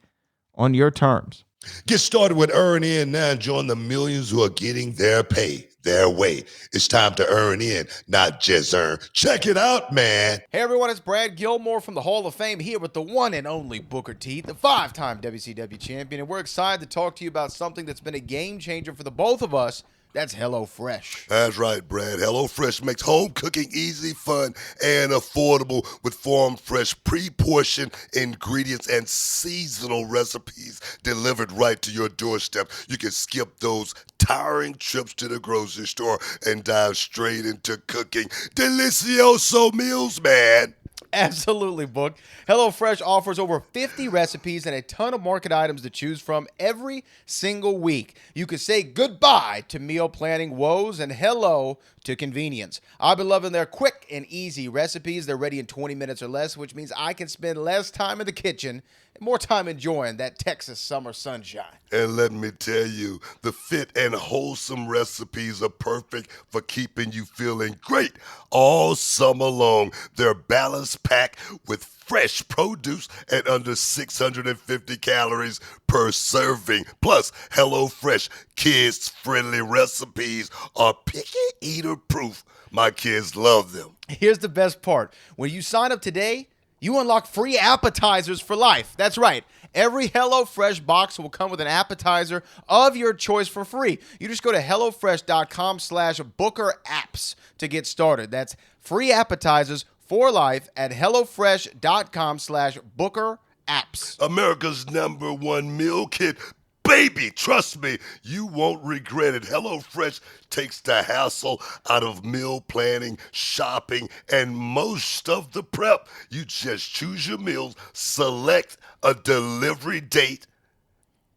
on your terms. Get started with Earn In now and join the millions who are getting their pay their way. It's time to earn in, not just earn. Check it out, man. Hey everyone, it's Brad Gilmore from the Hall of Fame here with the one and only Booker T, the 5-time WCW champion, and we're excited to talk to you about something that's been a game changer for the both of us. That's HelloFresh. That's right, Brad. HelloFresh makes home cooking easy, fun, and affordable with farm fresh, pre-portioned ingredients and seasonal recipes delivered right to your doorstep. You can skip those tiring trips to the grocery store and dive straight into cooking delicioso meals, man. Absolutely, Book. HelloFresh offers over 50 recipes and a ton of market items to choose from every single week. You can say goodbye to meal planning woes and hello to convenience. I've been loving their quick and easy recipes. They're ready in 20 minutes or less, which means I can spend less time in the kitchen and more time enjoying that Texas summer sunshine. And let me tell you, the fit and wholesome recipes are perfect for keeping you feeling great all summer long. They're balanced packed with fresh produce and under 650 calories per serving. Plus, HelloFresh kids-friendly recipes are picky eater proof. My kids love them. Here's the best part. When you sign up today, you unlock free appetizers for life. That's right. Every HelloFresh box will come with an appetizer of your choice for free. You just go to HelloFresh.com/BookerApps to get started. That's free appetizers for life at HelloFresh.com/BookerApps. America's #1 meal kit. Baby, trust me, you won't regret it. HelloFresh takes the hassle out of meal planning, shopping, and most of the prep. You just choose your meals, select a delivery date,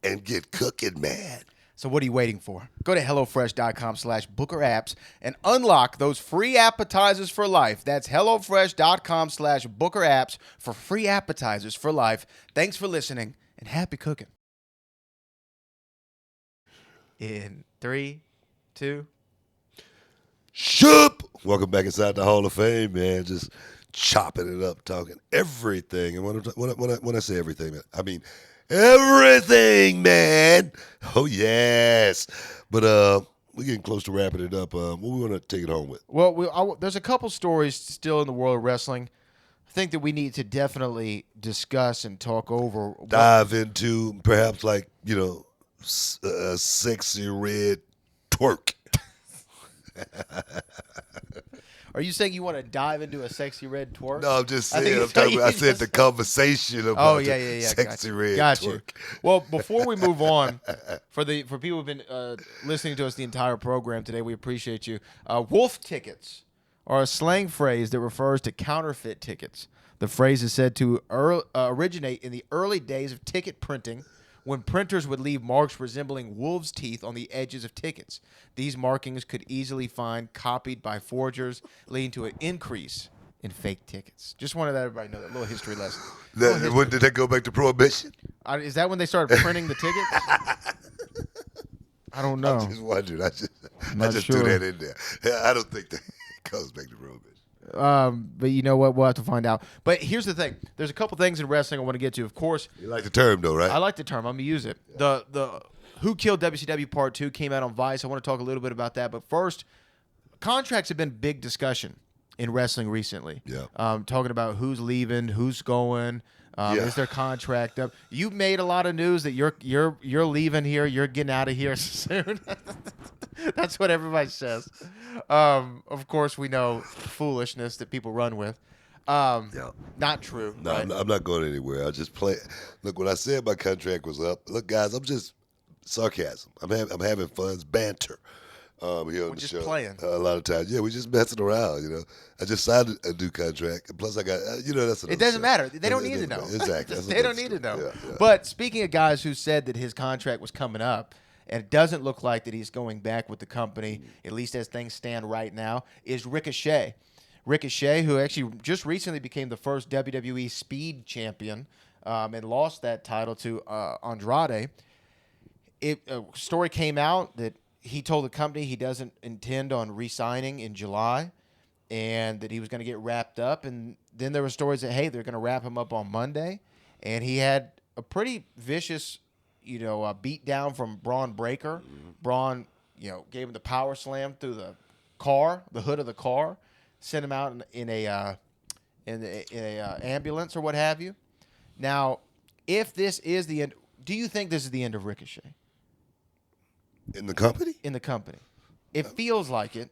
and get cooking, man. So what are you waiting for? Go to HelloFresh.com/BookerApps and unlock those free appetizers for life. That's HelloFresh.com/BookerApps for free appetizers for life. Thanks for listening and happy cooking. In 3, 2. Shoop! Welcome back inside the Hall of Fame, man. Just chopping it up, talking everything. And when I say everything, man, I mean everything, man. Oh, yes. But we're getting close to wrapping it up. What we want to take it home with? Well, there's a couple stories still in the world of wrestling I think that we need to definitely discuss and talk over. Dive into perhaps like, a sexy red twerk. Are you saying you want to dive into a sexy red twerk? No, I'm just saying. I said the conversation about sexy red twerk. Well, before we move on, for people who've been listening to us the entire program today, we appreciate you. Wolf tickets are a slang phrase that refers to counterfeit tickets. The phrase is said to originate in the early days of ticket printing, when printers would leave marks resembling wolves' teeth on the edges of tickets. These markings could easily find copied by forgers, leading to an increase in fake tickets. Just wanted everybody to know that little history lesson. When did that go back to Prohibition? Is that when they started printing the tickets? I don't know. I'm just wondering. I just sure. threw that in there. I don't think that goes back to Prohibition. But you know what? We'll have to find out. But here's the thing. There's a couple things in wrestling I want to get to. Of course, you like the term, though, right? I like the term. I'm gonna use it. The Who Killed WCW Part 2 came out on Vice. I want to talk a little bit about that. But first, contracts have been big discussion in wrestling recently. Yeah. Talking about who's leaving, who's going. Yeah. Is their contract up? You made a lot of news that you're leaving here. You're getting out of here soon. That's what everybody says. Of course, we know foolishness that people run with. Yeah. Not true. No, right? I'm not going anywhere. I just play. Look, when I said my contract was up, look, guys, I'm just sarcasm. I'm having fun. It's banter. Here on the just show. playing. A lot of times. Yeah, we just messing around, I just signed a new contract. And plus, I got, that's It doesn't story. matter. They don't It need to doesn't know. matter. Exactly. That's They don't another need to know. story. Yeah. But speaking of guys who said that his contract was coming up, and it doesn't look like that he's going back with the company, at least as things stand right now, is Ricochet. Ricochet, who actually just recently became the first WWE Speed Champion and lost that title to Andrade. A story came out that he told the company he doesn't intend on re-signing in July and that he was going to get wrapped up. And then there were stories that, hey, they're going to wrap him up on Monday. And he had a pretty vicious, beat down from Braun Breaker. Braun, gave him the power slam through the hood of the car, sent him out in a ambulance or what have you. Now, if this is the end, do you think this is the end of Ricochet? In the company? In the company. It feels like it.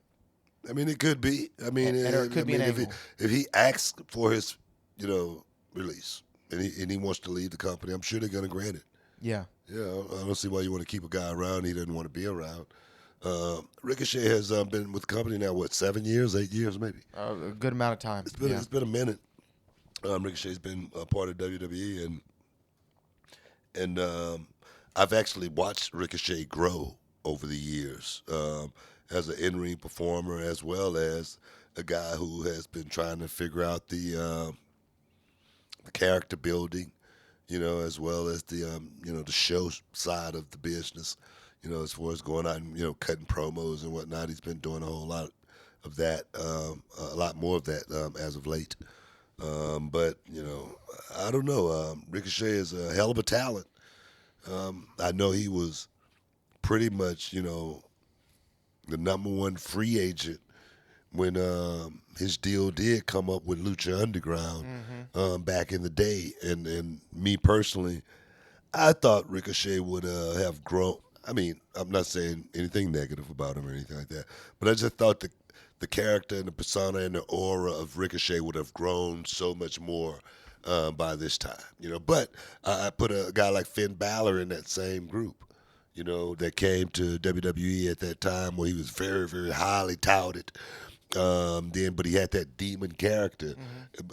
I mean, it could be. I mean, or it could be an if angle. if he asks for his, release and he wants to leave the company, I'm sure they're going to grant it. Yeah. Yeah, I don't see why you want to keep a guy around he doesn't want to be around. Ricochet has been with the company now, 7 years, 8 years, maybe. A good amount of time. It's been a minute. Ricochet's been a part of WWE, and I've actually watched Ricochet grow over the years as an in-ring performer, as well as a guy who has been trying to figure out the character building, as well as the the show side of the business, as far as going out and cutting promos and whatnot. He's been doing a whole lot of that, a lot more of that as of late. But I don't know. Ricochet is a hell of a talent. I know he was pretty much, the number one free agent when his deal did come up with Lucha Underground back in the day. And me personally, I thought Ricochet would have grown. I mean, I'm not saying anything negative about him or anything like that, but I just thought the character and the persona and the aura of Ricochet would have grown so much more by this time, But I put a guy like Finn Balor in that same group, that came to WWE at that time where he was very, very highly touted. But he had that demon character,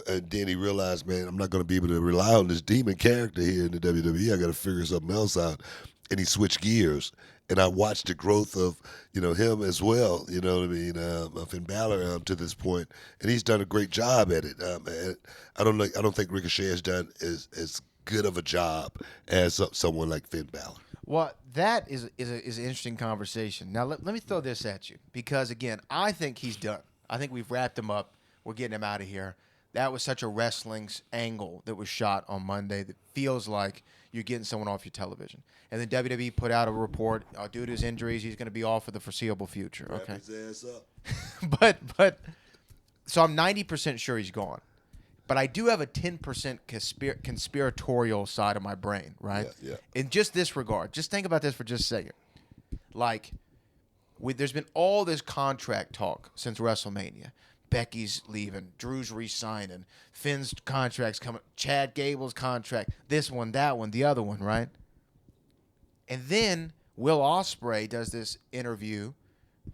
and then he realized, man, I'm not going to be able to rely on this demon character here in the WWE. I got to figure something else out, and he switched gears. And I watched the growth of, him as well. You know what I mean? Finn Balor to this point, and he's done a great job at it. I don't think Ricochet has done as good of a job as someone like Finn Balor. Well, that is an interesting conversation. Now, let me throw this at you because, again, I think he's done. I think we've wrapped him up. We're getting him out of here. That was such a wrestling angle that was shot on Monday that feels like you're getting someone off your television. And then WWE put out a report, due to his injuries, he's going to be off for the foreseeable future. Okay. Wrap his ass up. but so I'm 90% sure he's gone. But I do have a 10% conspiratorial side of my brain, right? Yeah. In just this regard, just think about this for just a second. Like, there's been all this contract talk since WrestleMania. Becky's leaving, Drew's re-signing, Finn's contract's coming, Chad Gable's contract, this one, that one, the other one, right? And then Will Ospreay does this interview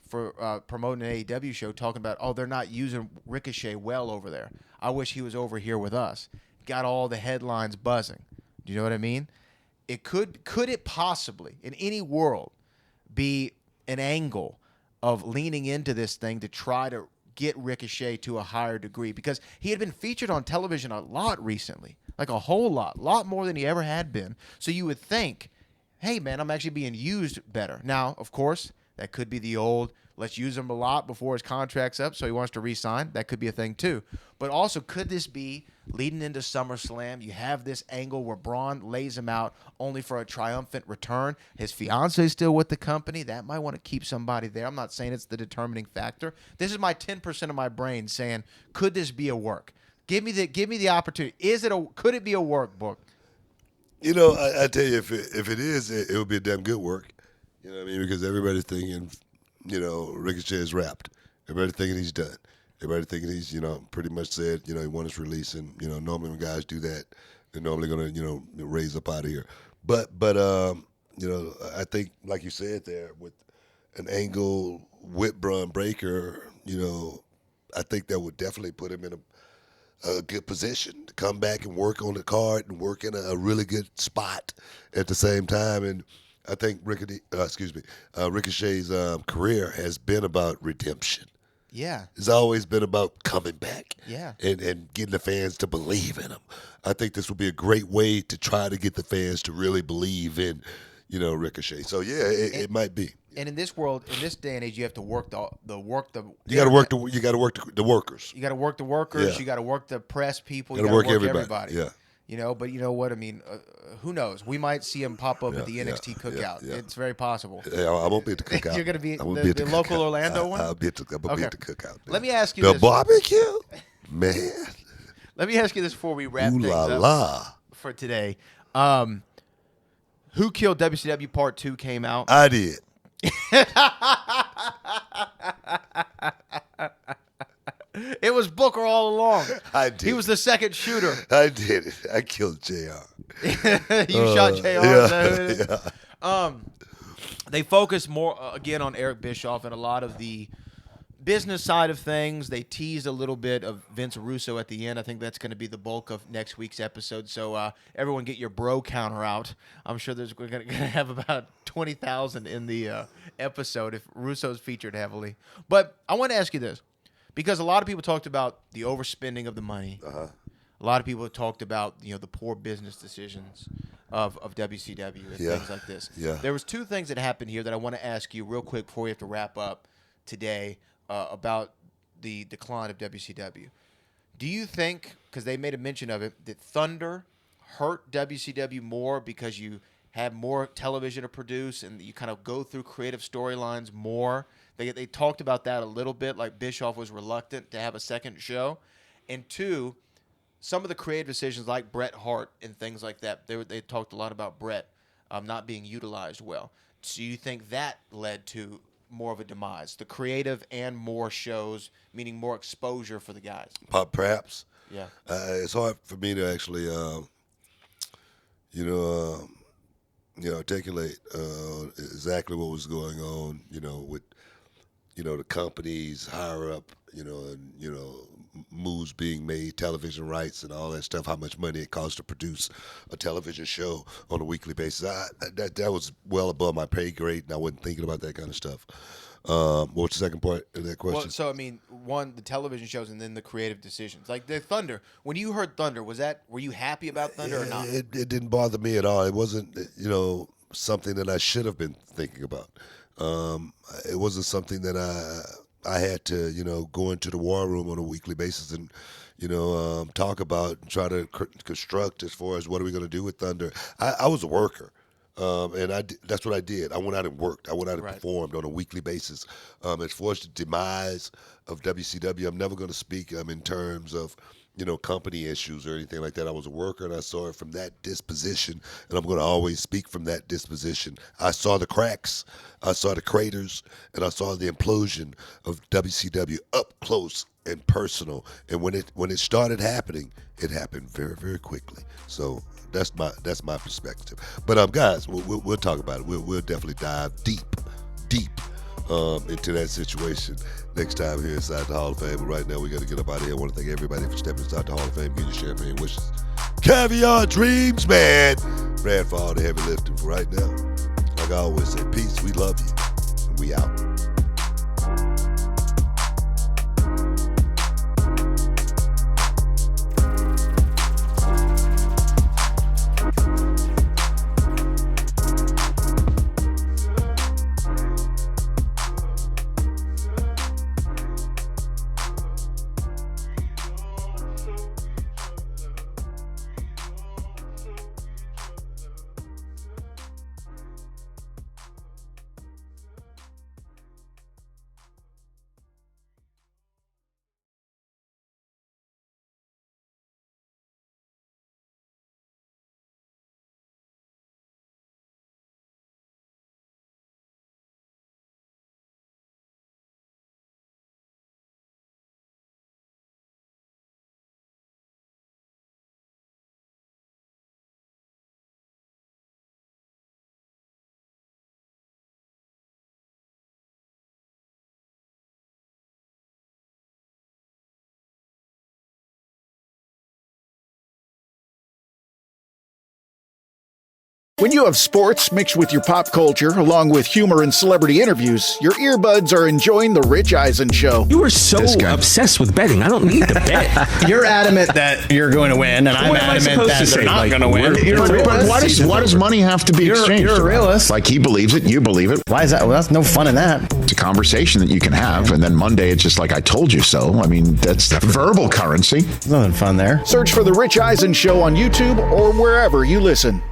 for promoting an AEW show talking about, they're not using Ricochet well over there. I wish he was over here with us. Got all the headlines buzzing. Do you know what I mean? It could it possibly, in any world, be an angle of leaning into this thing to try to get Ricochet to a higher degree? Because he had been featured on television a lot recently, like a whole lot more than he ever had been. So you would think, hey, man, I'm actually being used better. Now, of course, that could be the old, let's use him a lot before his contract's up so he wants to re-sign. That could be a thing too. But also, could this be leading into SummerSlam? You have this angle where Braun lays him out only for a triumphant return. His fiance is still with the company. That might want to keep somebody there. I'm not saying it's the determining factor. This is my 10% of my brain saying, could this be a work? Give me the opportunity. Could it be a workbook? You know, I tell you, if it is, it would be a damn good work. You know what I mean? Because everybody's thinking, you know, Ricochet is wrapped. Everybody's thinking he's done. Everybody's thinking he's, you know, pretty much said, you know, he won his release. And, you know, normally when guys do that, they're normally going to, you know, raise up out of here. But you know, I think, like you said there, with an Angle, Whip, Braun Breaker, you know, I think that would definitely put him in a good position to come back and work on the card and work in a really good spot at the same time. And I think Ricochet's career has been about redemption. Yeah. It's always been about coming back. Yeah. And getting the fans to believe in him. I think this would be a great way to try to get the fans to really believe in, you know, Ricochet. So yeah, it might be. And in this world, in this day and age, you have to work the You got to work the workers. You got to work the workers. Yeah. You got to work the press people. You You got got to to work work everybody. everybody. Yeah. You know, but you know what I mean. Who knows? We might see him pop up at the NXT cookout. yeah. It's very possible. Yeah, I won't be at the cookout. You're gonna be I won't the at the local cookout. Orlando one? I'll be at the Okay. cookout. Let me ask you the this. barbecue, man. Let me ask you this before we wrap Ooh things la up la. for today. Who Killed WCW Part 2 came out. I did. It was Booker all along. I did. He was the second shooter. I did it. I killed JR. You shot JR. Is that who it is? Yeah. They focused more again on Eric Bischoff and a lot of the business side of things. They teased a little bit of Vince Russo at the end. I think that's going to be the bulk of next week's episode. So everyone get your bro counter out. I'm sure we're going to have about 20,000 in the episode if Russo's featured heavily. But I want to ask you this, because a lot of people talked about the overspending of the money. Uh-huh. A lot of people have talked about, you know, the poor business decisions of WCW and Yeah. things like this. Yeah. There was two things that happened here that I want to ask you real quick before we have to wrap up today about the decline of WCW. Do you think, because they made a mention of it, that Thunder hurt WCW more because you have more television to produce and you kind of go through creative storylines more? They talked about that a little bit, like Bischoff was reluctant to have a second show. And two, some of the creative decisions like Bret Hart and things like that, they talked a lot about Bret not being utilized well. So you think that led to more of a demise, the creative and more shows, meaning more exposure for the guys? Perhaps. Yeah. It's hard for me to actually, articulate exactly what was going on, with, the companies higher up, and, moves being made, television rights and all that stuff, how much money it costs to produce a television show on a weekly basis. That was well above my pay grade, and I wasn't thinking about that kind of stuff. What was the second part of that question? Well, so, I mean, one, the television shows and then the creative decisions. Like the Thunder, when you heard Thunder, were you happy about Thunder or not? It didn't bother me at all. It wasn't, something that I should have been thinking about. It wasn't something that I had to, go into the war room on a weekly basis and, talk about and try to construct as far as what are we going to do with Thunder. I was a worker. And that's what I did. I went out and worked. I went out and performed on a weekly basis. As far as the demise of WCW, I'm never going to speak in terms of, company issues or anything like that. I was a worker, and I saw it from that disposition, and I'm going to always speak from that disposition. I saw the cracks, I saw the craters, and I saw the implosion of WCW up close and personal. And when it started happening, it happened very, very quickly. So that's my perspective. But guys, we'll talk about it. We'll definitely dive deep into that situation next time here inside the Hall of Fame. But right now, we got to get up out of here. I want to thank everybody for stepping inside the Hall of Fame. Give your champagne wishes. Caviar dreams, man. Brad for all the heavy lifting for right now. Like I always say, peace. We love you. And we out. When you have sports mixed with your pop culture, along with humor and celebrity interviews, your earbuds are enjoying The Rich Eisen Show. You are so obsessed with betting. I don't need to bet. You're adamant that you're going to win, and I'm adamant that they're not going to win. But why does money have to be exchanged? You're a realist. Like he believes it, you believe it. Why is that? Well, that's no fun in that. It's a conversation that you can have, and then Monday it's just like, I told you so. I mean, that's verbal currency. There's nothing fun there. Search for The Rich Eisen Show on YouTube or wherever you listen.